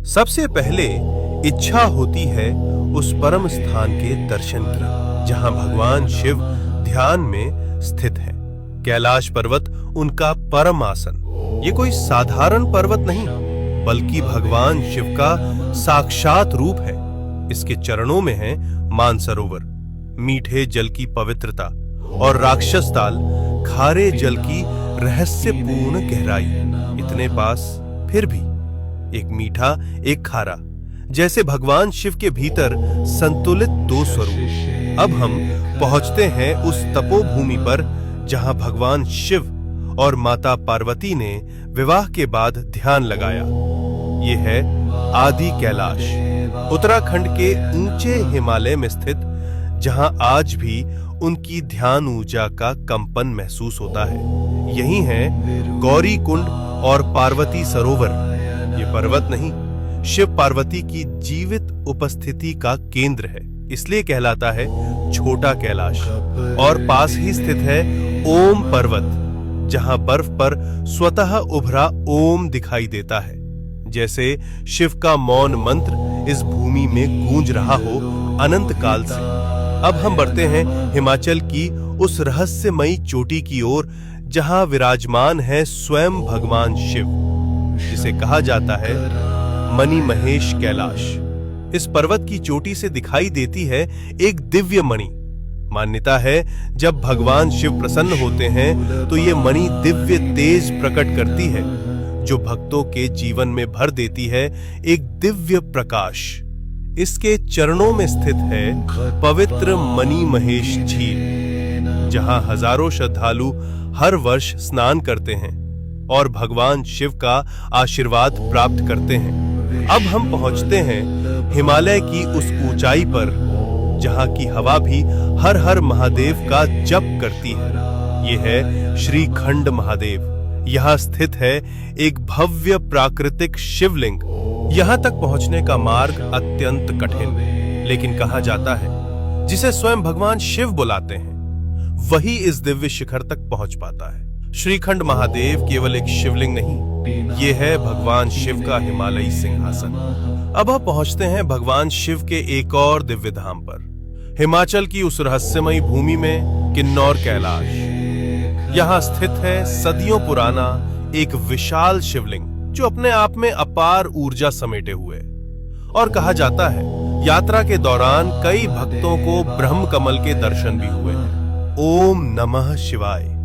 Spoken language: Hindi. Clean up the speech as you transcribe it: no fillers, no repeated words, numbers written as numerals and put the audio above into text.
सबसे पहले इच्छा होती है उस परम स्थान के दर्शन की जहां भगवान शिव ध्यान में स्थित है। कैलाश पर्वत उनका परम आसन। ये कोई साधारण पर्वत नहीं बल्कि भगवान शिव का साक्षात रूप है। इसके चरणों में है मानसरोवर, मीठे जल की पवित्रता, और राक्षस ताल, खारे जल की रहस्यपूर्ण गहराई। इतने पास फिर भी एक मीठा एक खारा, जैसे भगवान शिव के भीतर संतुलित दो स्वरूप। अब हम पहुंचते हैं उस तपोभूमि पर जहां भगवान शिव और माता पार्वती ने विवाह के बाद ध्यान लगाया। ये है आदि कैलाश, उत्तराखंड के ऊंचे हिमालय में स्थित, जहां आज भी उनकी ध्यान ऊर्जा का कंपन महसूस होता है। यही है गौरी कुंड और पार्वती सरोवर। ये पर्वत नहीं, शिव पार्वती की जीवित उपस्थिति का केंद्र है, इसलिए कहलाता है छोटा कैलाश। और पास ही स्थित है ओम पर्वत, जहां बर्फ पर स्वतः उभरा ओम दिखाई देता है, जैसे शिव का मौन मंत्र इस भूमि में गूंज रहा हो अनंत काल से। अब हम बढ़ते हैं हिमाचल की उस रहस्यमयी चोटी की ओर जहां विराजमान है स्वयं भगवान शिव, जिसे कहा जाता है मणि महेश कैलाश। इस पर्वत की चोटी से दिखाई देती है एक दिव्य मणि। मान्यता है जब भगवान शिव प्रसन्न होते हैं तो ये मणि दिव्य तेज प्रकट करती है, जो भक्तों के जीवन में भर देती है एक दिव्य प्रकाश। इसके चरणों में स्थित है पवित्र मणि महेश झील, जहां हजारों श्रद्धालु हर वर्ष स्नान करते हैं और भगवान शिव का आशीर्वाद प्राप्त करते हैं। अब हम पहुंचते हैं हिमालय की उस ऊंचाई पर जहां की हवा भी हर हर महादेव का जप करती है। ये है श्रीखंड महादेव। यहाँ स्थित है एक भव्य प्राकृतिक शिवलिंग। यहाँ तक पहुंचने का मार्ग अत्यंत कठिन, लेकिन कहा जाता है जिसे स्वयं भगवान शिव बुलाते हैं वही इस दिव्य शिखर तक पहुंच पाता है। श्रीखंड महादेव केवल एक शिवलिंग नहीं, ये है भगवान शिव का हिमालयी सिंहासन। अब हम पहुंचते हैं भगवान शिव के एक और दिव्य धाम पर, हिमाचल की उस रहस्यमयी भूमि में किन्नौर कैलाश। यहाँ स्थित है सदियों पुराना एक विशाल शिवलिंग, जो अपने आप में अपार ऊर्जा समेटे हुए। और कहा जाता है यात्रा के दौरान कई भक्तों को ब्रह्म कमल के दर्शन भी हुए। ओम नमः शिवाय।